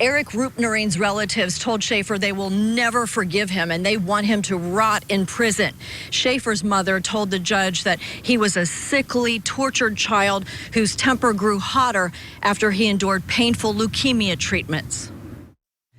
Eric Rupnaring's relatives told Schaefer they will never forgive him and they want him to rot in prison. Schaefer's mother told the judge that he was a sickly, tortured child whose temper grew hotter after he endured painful leukemia treatments.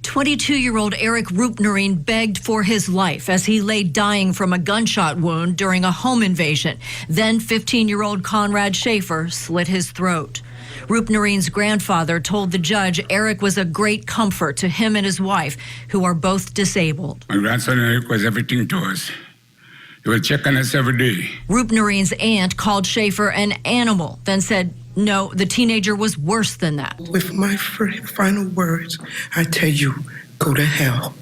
22-year-old Eric Rupnaring begged for his life as he lay dying from a gunshot wound during a home invasion. Then 15-year-old Conrad Schaefer slit his throat. Rupnaring's grandfather told the judge Eric was a great comfort to him and his wife, who are both disabled. My grandson Eric was everything to us. He would check on us every day. Rupnaring's aunt called Schaefer an animal, then said, no, the teenager was worse than that. With my final words, I tell you, go to hell,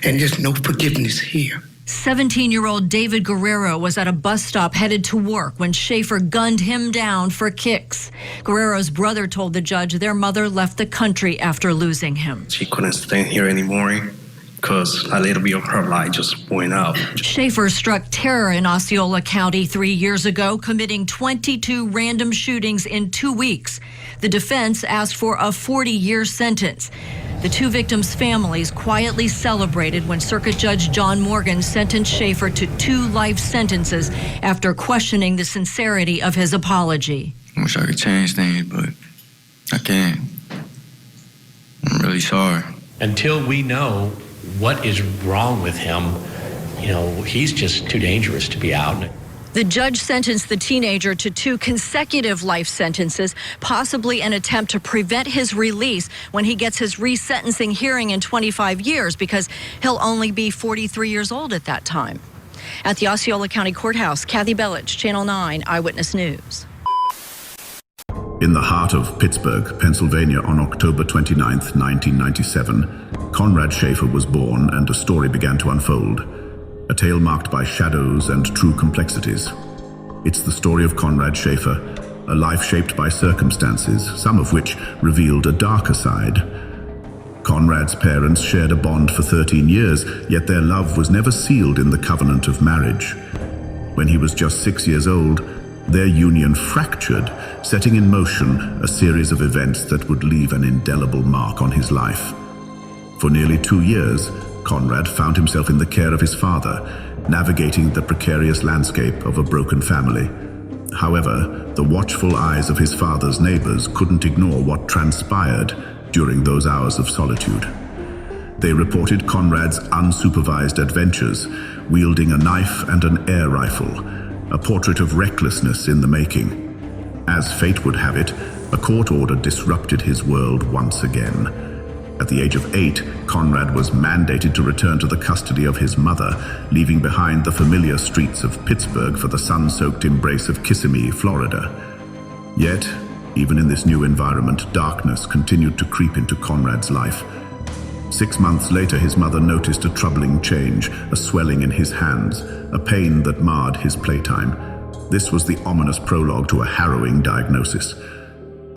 and there's no forgiveness here. 17-year-old David Guerrero was at a bus stop headed to work when Schaefer gunned him down for kicks. Guerrero's brother told the judge their mother left the country after losing him. She couldn't stand here anymore because a little bit of her life just went out. Schaefer struck terror in Osceola County 3 years ago, committing 22 random shootings in 2 weeks. The defense asked for a 40-year sentence. The two victims' families quietly celebrated when Circuit Judge John Morgan sentenced Schaefer to 2 life sentences after questioning the sincerity of his apology. I wish I could change things, but I can't. I'm really sorry. Until we know what is wrong with him, he's just too dangerous to be out. The judge sentenced the teenager to 2 consecutive life sentences, possibly an attempt to prevent his release when he gets his resentencing hearing in 25 years, because he'll only be 43 years old at that time. At the Osceola County Courthouse, Kathy Bellich, Channel 9 Eyewitness News. In the heart of Pittsburgh, Pennsylvania, on October 29, 1997, Conrad Schaefer was born and a story began to unfold. A tale marked by shadows and true complexities. It's the story of Conrad Schaefer, a life shaped by circumstances, some of which revealed a darker side. Conrad's parents shared a bond for 13 years, yet their love was never sealed in the covenant of marriage. When he was just 6 years old, their union fractured, setting in motion a series of events that would leave an indelible mark on his life. For nearly 2 years, Conrad found himself in the care of his father, navigating the precarious landscape of a broken family. However, the watchful eyes of his father's neighbors couldn't ignore what transpired during those hours of solitude. They reported Conrad's unsupervised adventures, wielding a knife and an air rifle, a portrait of recklessness in the making. As fate would have it, a court order disrupted his world once again. At the age of 8, Conrad was mandated to return to the custody of his mother, leaving behind the familiar streets of Pittsburgh for the sun-soaked embrace of Kissimmee, Florida. Yet, even in this new environment, darkness continued to creep into Conrad's life. 6 months later, his mother noticed a troubling change, a swelling in his hands, a pain that marred his playtime. This was the ominous prologue to a harrowing diagnosis.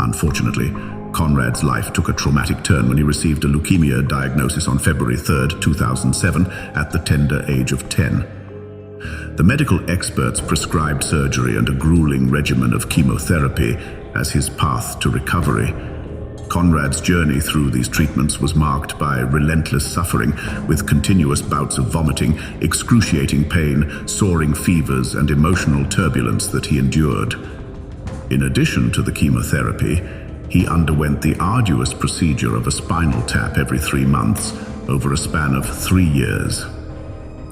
Unfortunately, Conrad's life took a traumatic turn when he received a leukemia diagnosis on February 3, 2007, at the tender age of 10. The medical experts prescribed surgery and a grueling regimen of chemotherapy as his path to recovery. Conrad's journey through these treatments was marked by relentless suffering, with continuous bouts of vomiting, excruciating pain, soaring fevers, and emotional turbulence that he endured. In addition to the chemotherapy, he underwent the arduous procedure of a spinal tap every 3 months over a span of 3 years.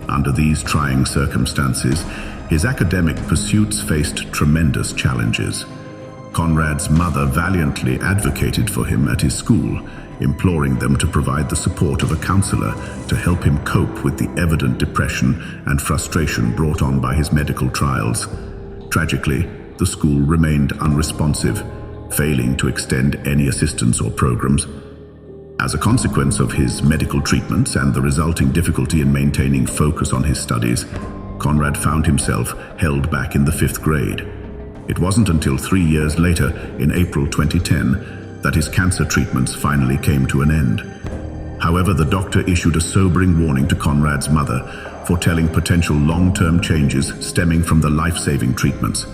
Under these trying circumstances, his academic pursuits faced tremendous challenges. Conrad's mother valiantly advocated for him at his school, imploring them to provide the support of a counselor to help him cope with the evident depression and frustration brought on by his medical trials. Tragically, the school remained unresponsive, failing to extend any assistance or programs. As a consequence of his medical treatments and the resulting difficulty in maintaining focus on his studies, Conrad found himself held back in the 5th grade. It wasn't until 3 years later, in April 2010, that his cancer treatments finally came to an end. However, the doctor issued a sobering warning to Conrad's mother, foretelling potential long-term changes stemming from the life-saving treatments.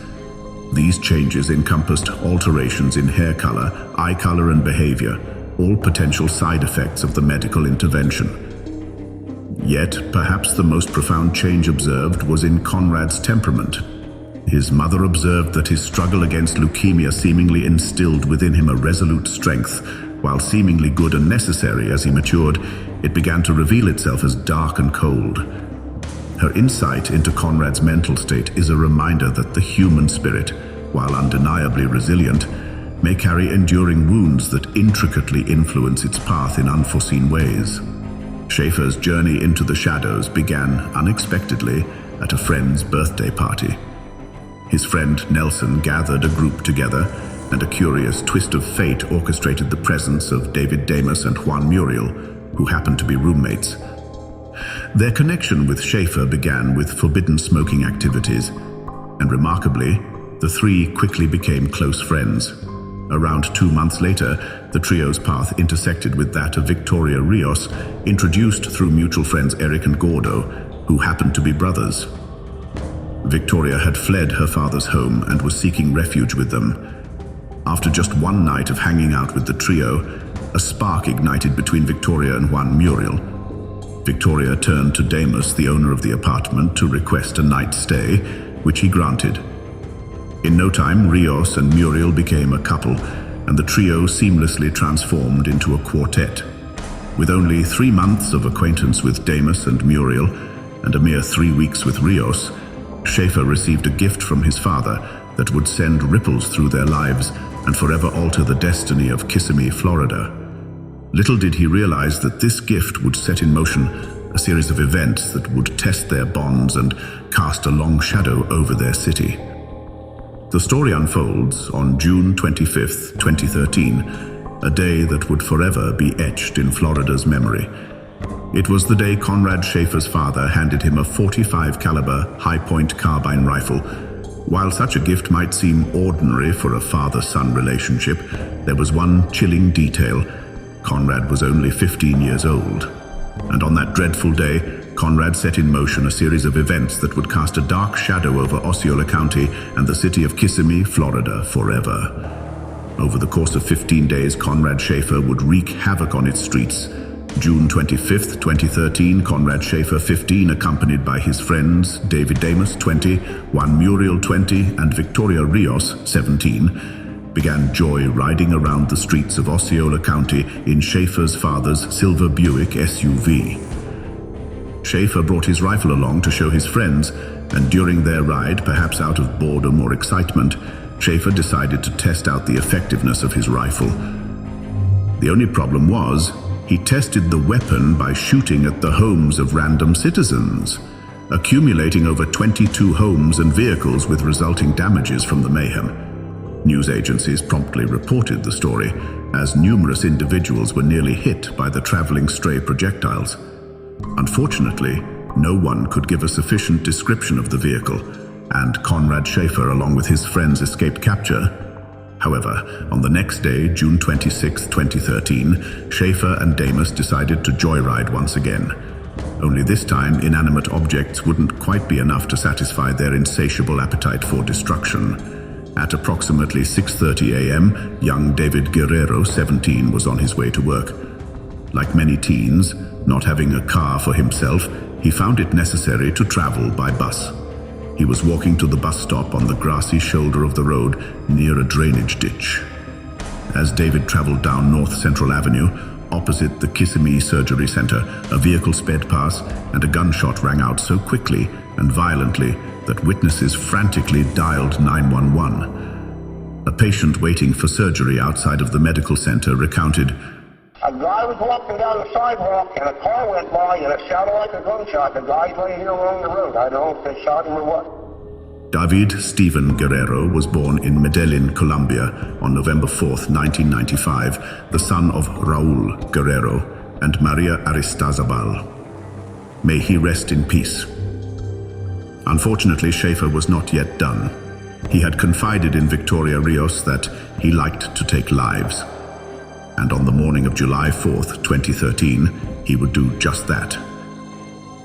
These changes encompassed alterations in hair color, eye color, and behavior, all potential side effects of the medical intervention. Yet, perhaps the most profound change observed was in Conrad's temperament. His mother observed that his struggle against leukemia seemingly instilled within him a resolute strength. While seemingly good and necessary as he matured, it began to reveal itself as dark and cold. Her insight into Conrad's mental state is a reminder that the human spirit, while undeniably resilient, may carry enduring wounds that intricately influence its path in unforeseen ways. Schaefer's journey into the shadows began unexpectedly at a friend's birthday party. His friend Nelson gathered a group together, and a curious twist of fate orchestrated the presence of David Damas and Juan Muriel, who happened to be roommates. Their connection with Schaefer began with forbidden smoking activities, and remarkably, the three quickly became close friends. Around 2 months later, the trio's path intersected with that of Victoria Rios, introduced through mutual friends Eric and Gordo, who happened to be brothers. Victoria had fled her father's home and was seeking refuge with them. After just one night of hanging out with the trio, a spark ignited between Victoria and Juan Muriel. Victoria turned to Damas, the owner of the apartment, to request a night's stay, which he granted. In no time, Rios and Muriel became a couple, and the trio seamlessly transformed into a quartet. With only 3 months of acquaintance with Damas and Muriel, and a mere 3 weeks with Rios, Schaefer received a gift from his father that would send ripples through their lives and forever alter the destiny of Kissimmee, Florida. Little did he realize that this gift would set in motion a series of events that would test their bonds and cast a long shadow over their city. The story unfolds on June 25th, 2013, a day that would forever be etched in Florida's memory. It was the day Conrad Schaefer's father handed him a .45 caliber high-point carbine rifle. While such a gift might seem ordinary for a father-son relationship, there was one chilling detail. Conrad was only 15 years old. And on that dreadful day, Conrad set in motion a series of events that would cast a dark shadow over Osceola County and the city of Kissimmee, Florida, forever. Over the course of 15 days, Conrad Schaefer would wreak havoc on its streets. June 25th, 2013, Conrad Schaefer, 15, accompanied by his friends David Damas, 20, Juan Muriel, 20, and Victoria Rios, 17, began joy riding around the streets of Osceola County in Schaefer's father's silver Buick SUV. Schaefer brought his rifle along to show his friends, and during their ride, perhaps out of boredom or excitement, Schaefer decided to test out the effectiveness of his rifle. The only problem was, he tested the weapon by shooting at the homes of random citizens, accumulating over 22 homes and vehicles with resulting damages from the mayhem. News agencies promptly reported the story, as numerous individuals were nearly hit by the traveling stray projectiles. Unfortunately, no one could give a sufficient description of the vehicle, and Conrad Schaefer, along with his friends, escaped capture. However, on the next day, June 26, 2013, Schaefer and Damas decided to joyride once again. Only this time, inanimate objects wouldn't quite be enough to satisfy their insatiable appetite for destruction. At approximately 6:30 a.m., young David Guerrero, 17, was on his way to work. Like many teens, not having a car for himself, he found it necessary to travel by bus. He was walking to the bus stop on the grassy shoulder of the road near a drainage ditch. As David traveled down North Central Avenue, opposite the Kissimmee Surgery Center, a vehicle sped past and a gunshot rang out so quickly and violently that witnesses frantically dialed 911. A patient waiting for surgery outside of the medical center recounted, "A guy was walking down the sidewalk and a car went by and it sounded like a gunshot. The guy's laying here along the road. I don't know if they shot him or what." David Stephen Guerrero was born in Medellin, Colombia on November 4, 1995, the son of Raul Guerrero and Maria Aristazabal. May he rest in peace. Unfortunately, Schaefer was not yet done. He had confided in Victoria Rios that he liked to take lives. And on the morning of July 4th, 2013, he would do just that.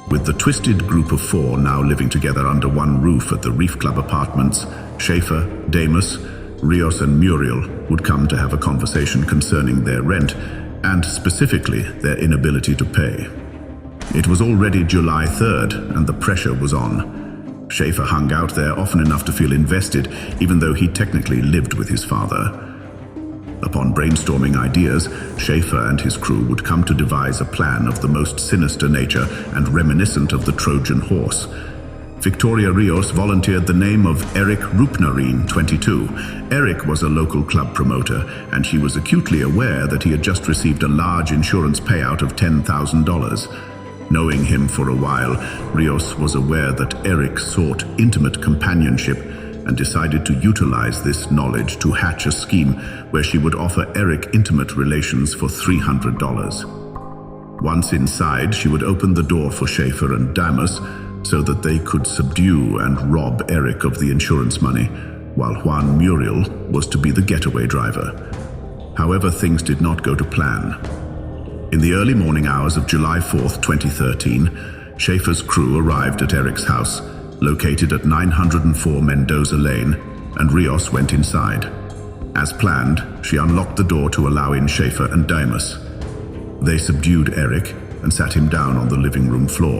With the twisted group of four now living together under one roof at the Reef Club Apartments, Schaefer, Damas, Rios and Muriel would come to have a conversation concerning their rent and specifically their inability to pay. It was already July 3rd, and the pressure was on. Schaefer hung out there often enough to feel invested, even though he technically lived with his father. Upon brainstorming ideas, Schaefer and his crew would come to devise a plan of the most sinister nature and reminiscent of the Trojan horse. Victoria Rios volunteered the name of Eric Rupnarin, 22. Eric was a local club promoter, and she was acutely aware that he had just received a large insurance payout of $10,000. Knowing him for a while, Rios was aware that Eric sought intimate companionship and decided to utilize this knowledge to hatch a scheme where she would offer Eric intimate relations for $300. Once inside, she would open the door for Schaefer and Damas so that they could subdue and rob Eric of the insurance money, while Juan Muriel was to be the getaway driver. However, things did not go to plan. In the early morning hours of July 4th, 2013, Schaefer's crew arrived at Eric's house, located at 904 Mendoza Lane, and Rios went inside. As planned, she unlocked the door to allow in Schaefer and Damas. They subdued Eric and sat him down on the living room floor,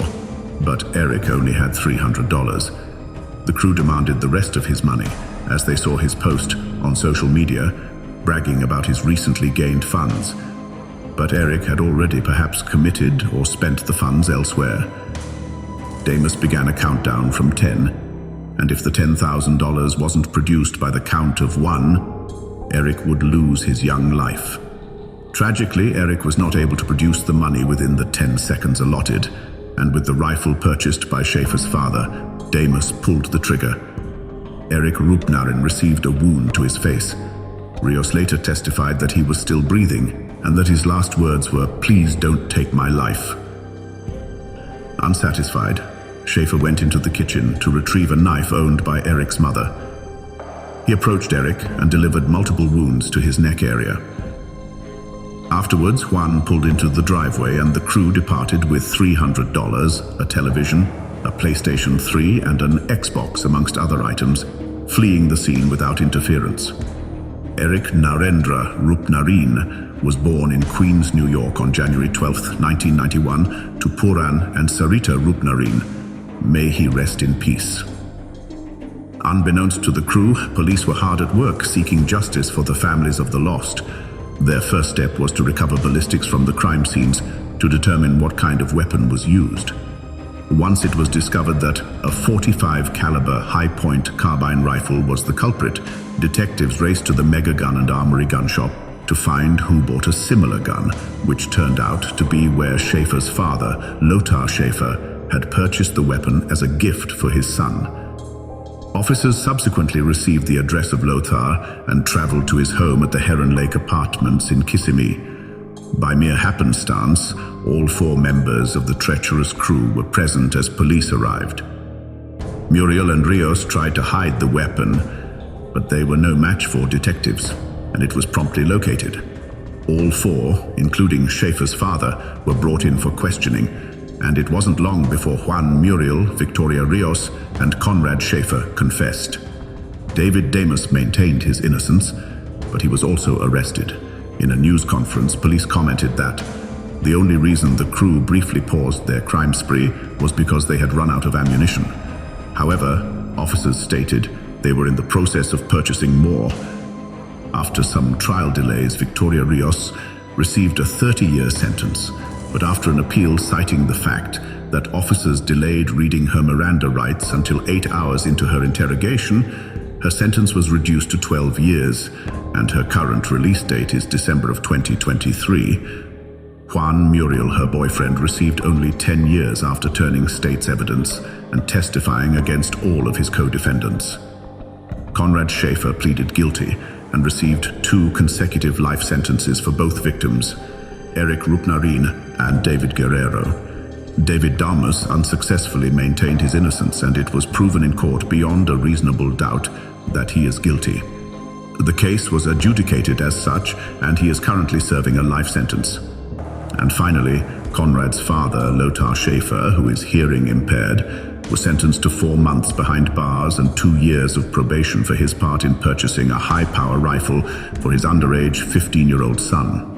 but Eric only had $300. The crew demanded the rest of his money, as they saw his post on social media bragging about his recently gained funds. But Eric had already perhaps committed or spent the funds elsewhere. Damas began a countdown from 10, and if the $10,000 wasn't produced by the count of 1, Eric would lose his young life. Tragically, Eric was not able to produce the money within the 10 seconds allotted, and with the rifle purchased by Schaefer's father, Damas pulled the trigger. Eric Rupnarin received a wound to his face. Rios later testified that he was still breathing, and that his last words were, "Please don't take my life." Unsatisfied, Schaefer went into the kitchen to retrieve a knife owned by Eric's mother. He approached Eric and delivered multiple wounds to his neck area. Afterwards, Juan pulled into the driveway and the crew departed with $300, a television, a PlayStation 3, and an Xbox, amongst other items, fleeing the scene without interference. Eric Narendra Rupnarin was born in Queens, New York on January 12, 1991, to Puran and Sarita Rupnarin. May he rest in peace. Unbeknownst to the crew, police were hard at work seeking justice for the families of the lost. Their first step was to recover ballistics from the crime scenes to determine what kind of weapon was used. Once it was discovered that a .45 caliber high-point carbine rifle was the culprit, detectives raced to the Mega Gun and Armory gun shop to find who bought a similar gun, which turned out to be where Schaefer's father, Lothar Schaefer, had purchased the weapon as a gift for his son. Officers subsequently received the address of Lothar and traveled to his home at the Heron Lake Apartments in Kissimmee. By mere happenstance, all 4 members of the treacherous crew were present as police arrived. Muriel and Rios tried to hide the weapon, but they were no match for detectives, and it was promptly located. All 4, including Schaefer's father, were brought in for questioning, and it wasn't long before Juan Muriel, Victoria Rios, and Conrad Schaefer confessed. David Damas maintained his innocence, but he was also arrested. In a news conference, police commented that the only reason the crew briefly paused their crime spree was because they had run out of ammunition. However, officers stated they were in the process of purchasing more. After some trial delays, Victoria Rios received a 30-year sentence, but after an appeal citing the fact that officers delayed reading her Miranda rights until 8 hours into her interrogation, her sentence was reduced to 12 years, and her current release date is December of 2023. Juan Muriel, her boyfriend, received only 10 years after turning state's evidence and testifying against all of his co-defendants. Conrad Schaefer pleaded guilty and received 2 consecutive life sentences for both victims, Eric Rupnarin and David Guerrero. David Damas unsuccessfully maintained his innocence, and it was proven in court beyond a reasonable doubt that he is guilty. The case was adjudicated as such, and he is currently serving a life sentence. And finally, Conrad's father, Lothar Schaefer, who is hearing impaired, was sentenced to 4 months behind bars and 2 years of probation for his part in purchasing a high-power rifle for his underage 15-year-old son.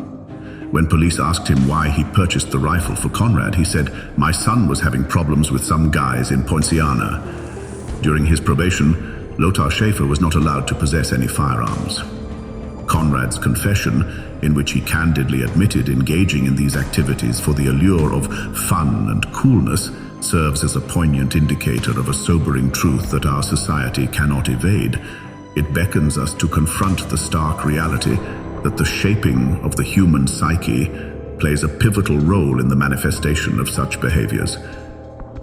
When police asked him why he purchased the rifle for Conrad, he said, "My son was having problems with some guys in Poinciana." During his probation, Lothar Schäfer was not allowed to possess any firearms. Conrad's confession, in which he candidly admitted engaging in these activities for the allure of fun and coolness, serves as a poignant indicator of a sobering truth that our society cannot evade. It beckons us to confront the stark reality that the shaping of the human psyche plays a pivotal role in the manifestation of such behaviors.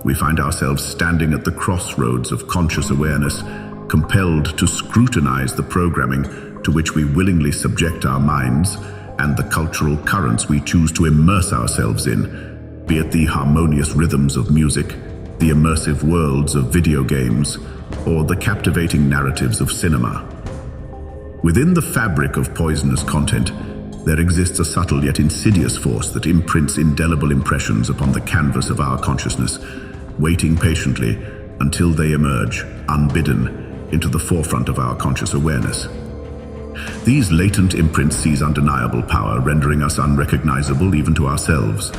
We find ourselves standing at the crossroads of conscious awareness, compelled to scrutinize the programming to which we willingly subject our minds and the cultural currents we choose to immerse ourselves in, be it the harmonious rhythms of music, the immersive worlds of video games, or the captivating narratives of cinema. Within the fabric of poisonous content, there exists a subtle yet insidious force that imprints indelible impressions upon the canvas of our consciousness, waiting patiently until they emerge, unbidden, into the forefront of our conscious awareness. These latent imprints seize undeniable power, rendering us unrecognizable even to ourselves.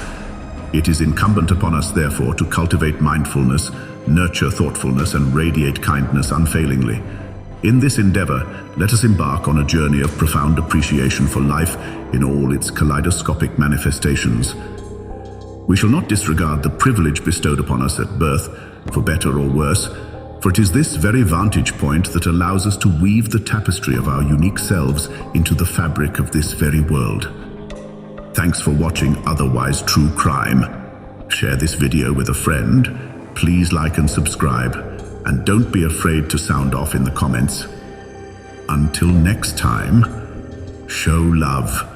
It is incumbent upon us, therefore, to cultivate mindfulness, nurture thoughtfulness, and radiate kindness unfailingly. In this endeavor, let us embark on a journey of profound appreciation for life in all its kaleidoscopic manifestations. We shall not disregard the privilege bestowed upon us at birth, for better or worse, for it is this very vantage point that allows us to weave the tapestry of our unique selves into the fabric of this very world. Thanks for watching Otherwise True Crime. Share this video with a friend. Please like and subscribe. And don't be afraid to sound off in the comments. Until next time, show love.